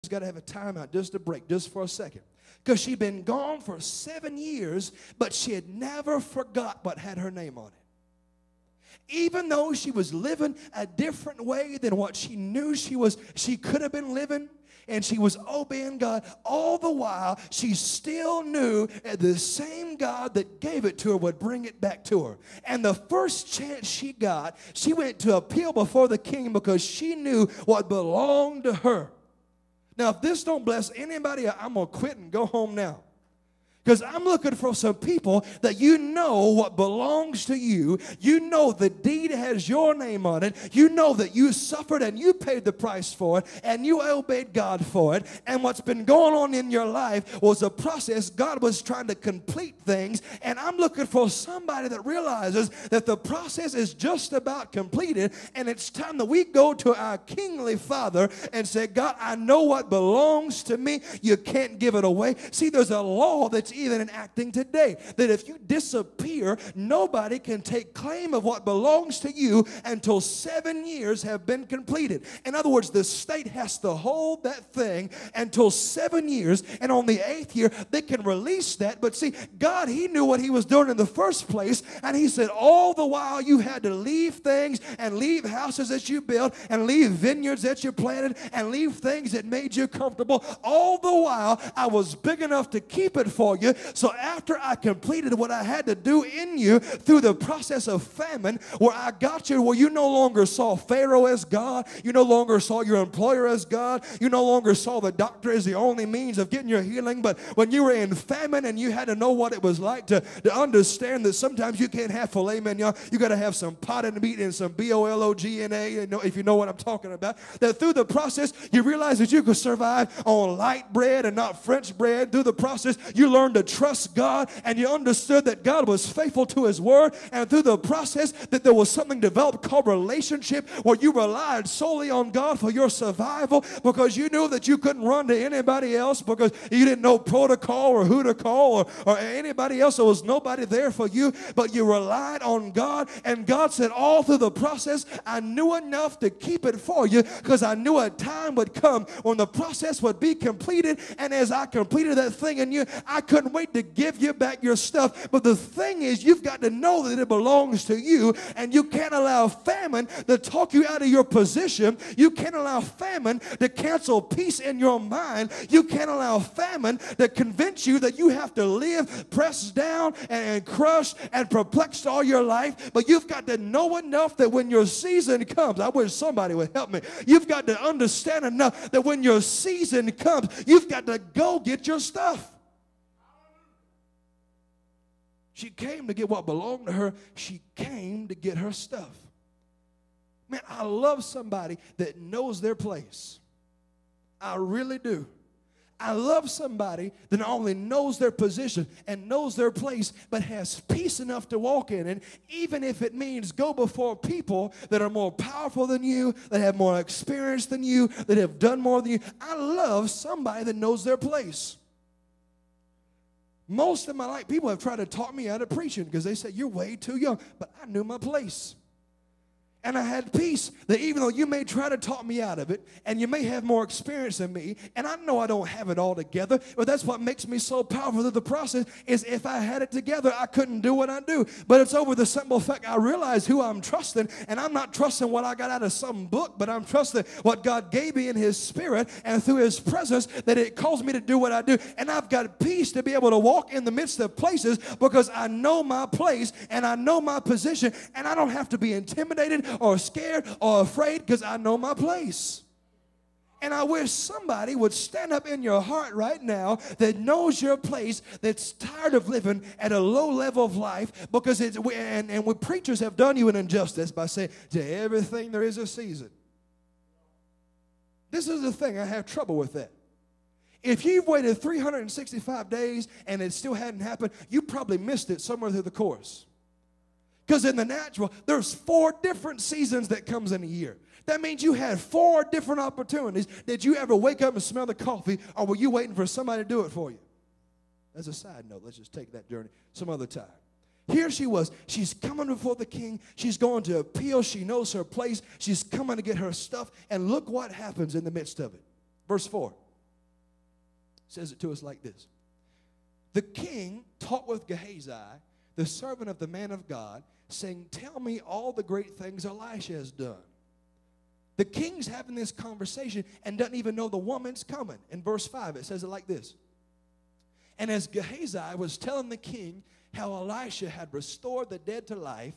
got to have a timeout, just a break, just for a second. Because she'd been gone for 7 years, but she had never forgot what had her name on it. Even though she was living a different way than what she knew she could have been living, and she was obeying God, all the while she still knew that the same God that gave it to her would bring it back to her. And the first chance she got, she went to appeal before the king because she knew what belonged to her. Now, if this don't bless anybody, I'm going to quit and go home now. Because I'm looking for some people that you know what belongs to you. You know the deed has your name on it. You know that you suffered and you paid the price for it. And you obeyed God for it. And what's been going on in your life was a process. God was trying to complete things. And I'm looking for somebody that realizes that the process is just about completed. And it's time that we go to our kingly Father and say, God, I know what belongs to me. You can't give it away. See, there's a law that's even enacting today, that if you disappear, nobody can take claim of what belongs to you until 7 years have been completed. In other words, the state has to hold that thing until 7 years, and on the 8th year, they can release that. But see, God, He knew what He was doing in the first place, and He said, all the while you had to leave things and leave houses that you built and leave vineyards that you planted and leave things that made you comfortable. All the while, I was big enough to keep it for you. So after I completed what I had to do in you through the process of famine, where I got you, where you no longer saw Pharaoh as God, you no longer saw your employer as God, you no longer saw the doctor as the only means of getting your healing, but when you were in famine and you had to know what it was like to understand that sometimes you can't have filet mignon, you got to have some potted meat and some BOLOGNA, if you know what I'm talking about, that through the process you realize that you could survive on light bread and not French bread. Through the process you learned to trust God, and you understood that God was faithful to His word, and through the process that there was something developed called relationship, where you relied solely on God for your survival, because you knew that you couldn't run to anybody else, because you didn't know protocol or who to call or anybody else. There was nobody there for you, but you relied on God. And God said, all through the process, I knew enough to keep it for you, because I knew a time would come when the process would be completed, and as I completed that thing in you, I couldn't wait to give you back your stuff. But the thing is, you've got to know that it belongs to you, and you can't allow famine to talk you out of your position. You can't allow famine to cancel peace in your mind. You can't allow famine to convince you that you have to live pressed down and crushed and perplexed all your life. But you've got to know enough that when your season comes, I wish somebody would help me. You've got to understand enough that when your season comes, you've got to go get your stuff. She came to get what belonged to her. She came to get her stuff. Man, I love somebody that knows their place. I really do. I love somebody that not only knows their position and knows their place, but has peace enough to walk in it, even if it means go before people that are more powerful than you, that have more experience than you, that have done more than you. I love somebody that knows their place. Most of my life, people have tried to talk me out of preaching because they said, you're way too young. But I knew my place. And I had peace that even though you may try to talk me out of it, and you may have more experience than me, and I know I don't have it all together, but that's what makes me so powerful through the process, is if I had it together, I couldn't do what I do. But it's over the simple fact I realize who I'm trusting, and I'm not trusting what I got out of some book, but I'm trusting what God gave me in His Spirit and through His presence, that it calls me to do what I do. And I've got peace to be able to walk in the midst of places because I know my place and I know my position, and I don't have to be intimidated or scared or afraid because I know my place. And I wish somebody would stand up in your heart right now that knows your place, that's tired of living at a low level of life, because it's, and we preachers have done you an injustice by saying to everything there is a season. This is the thing, I have trouble with that. If you've waited 365 days and it still hadn't happened, you probably missed it somewhere through the course. Because in the natural, there's 4 different seasons that comes in a year. That means you had 4 different opportunities. Did you ever wake up and smell the coffee, or were you waiting for somebody to do it for you? As a side note, let's just take that journey some other time. Here she was. She's coming before the king. She's going to appeal. She knows her place. She's coming to get her stuff. And look what happens in the midst of it. Verse 4. says it to us like this. The king talked with Gehazi, the servant of the man of God, saying, tell me all the great things Elisha has done. The king's having this conversation and doesn't even know the woman's coming. In verse 5, it says it like this. And as Gehazi was telling the king how Elisha had restored the dead to life,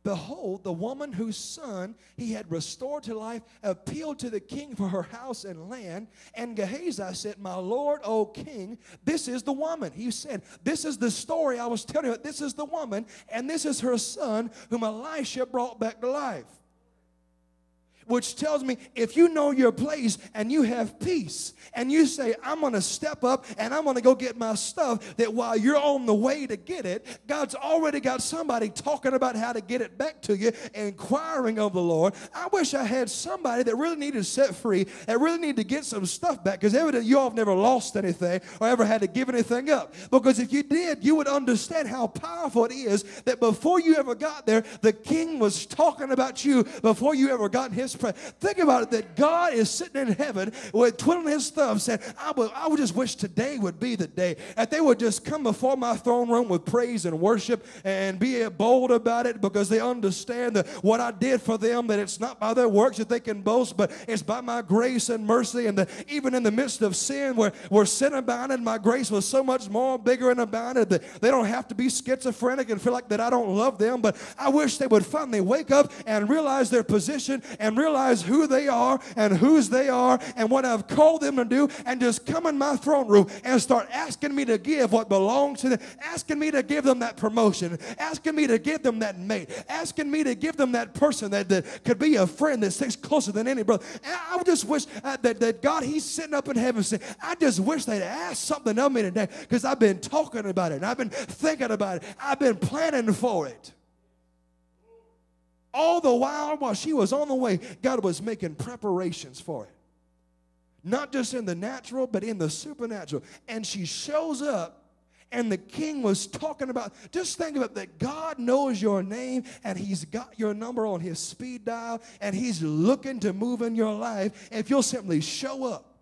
behold, the woman whose son he had restored to life appealed to the king for her house and land. And Gehazi said, my lord, O king, this is the woman. He said, this is the story I was telling you. This is the woman, and this is her son whom Elisha brought back to life. Which tells me, if you know your place and you have peace and you say, I'm going to step up and I'm going to go get my stuff, that while you're on the way to get it, God's already got somebody talking about how to get it back to you, inquiring of the Lord. I wish I had somebody that really needed set free, that really needed to get some stuff back, because evidently you all have never lost anything or ever had to give anything up. Because if you did, you would understand how powerful it is that before you ever got there, the king was talking about you before you ever got in his. Think about it, that God is sitting in heaven with twiddling his thumbs saying, I would just wish today would be the day that they would just come before my throne room with praise and worship and be bold about it, because they understand that what I did for them, that it's not by their works that they can boast, but it's by my grace and mercy. And that even in the midst of sin, where sin abounded, my grace was so much more bigger and abounded that they don't have to be schizophrenic and feel like that I don't love them. But I wish they would finally wake up and realize their position and realize who they are and whose they are and what I've called them to do, and just come in my throne room and start asking me to give what belongs to them, asking me to give them that promotion, asking me to give them that mate, asking me to give them that person that could be a friend that sticks closer than any brother. And I just wish that God, he's sitting up in heaven saying, I just wish they'd ask something of me today, because I've been talking about it and I've been thinking about it. I've been planning for it. All the while she was on the way, God was making preparations for it. Not just in the natural, but in the supernatural. And she shows up, and the king was talking about, just think about that God knows your name, and he's got your number on his speed dial, and he's looking to move in your life if you'll simply show up.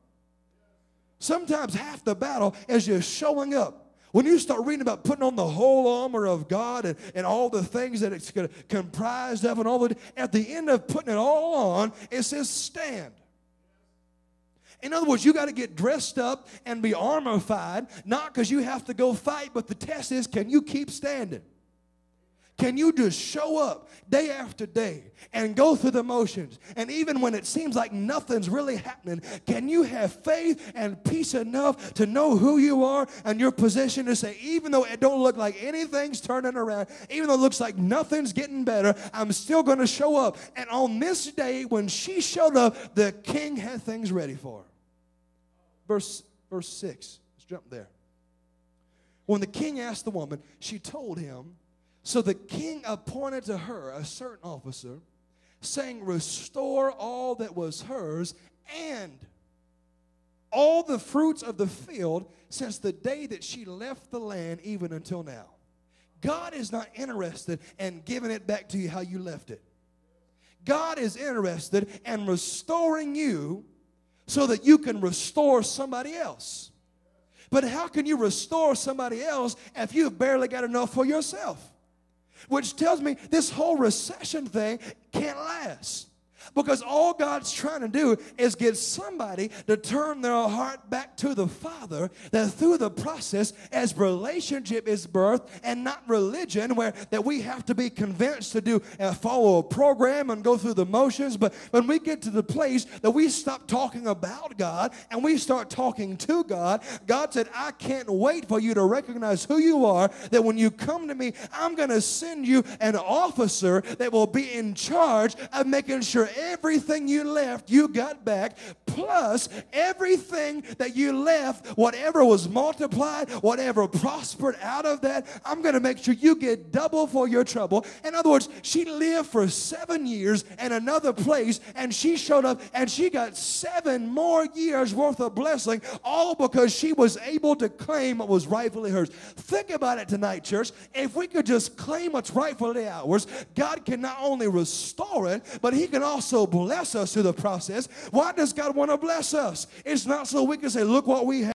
Sometimes half the battle is just showing up. When you start reading about putting on the whole armor of God and all the things that it's comprised of, and all the, at the end of putting it all on, it says stand. In other words, you got to get dressed up and be armorified, not because you have to go fight, but the test is, can you keep standing? Can you just show up day after day and go through the motions? And even when it seems like nothing's really happening, can you have faith and peace enough to know who you are and your position to say, even though it don't look like anything's turning around, even though it looks like nothing's getting better, I'm still going to show up. And on this day, when she showed up, the king had things ready for her. Verse 6. Let's jump there. When the king asked the woman, she told him, so the king appointed to her a certain officer, saying, restore all that was hers and all the fruits of the field since the day that she left the land even until now. God is not interested in giving it back to you how you left it. God is interested in restoring you so that you can restore somebody else. But how can you restore somebody else if you've barely got enough for yourself? Which tells me this whole recession thing can't last. Because all God's trying to do is get somebody to turn their heart back to the Father, that through the process, as relationship is birthed and not religion, where that we have to be convinced to do follow a program and go through the motions. But when we get to the place that we stop talking about God and we start talking to God, God said, I can't wait for you to recognize who you are, that when you come to me, I'm going to send you an officer that will be in charge of making sure everything you left, you got back, plus everything that you left, whatever was multiplied, whatever prospered out of that, I'm going to make sure you get double for your trouble. In other words, she lived for 7 years in another place, and she showed up, and she got 7 more years worth of blessing, all because she was able to claim what was rightfully hers. Think about it tonight, church. If we could just claim what's rightfully ours, God can not only restore it, but he can also bless us through the process. Why does God want to bless us? It's not so we can say, look what we have.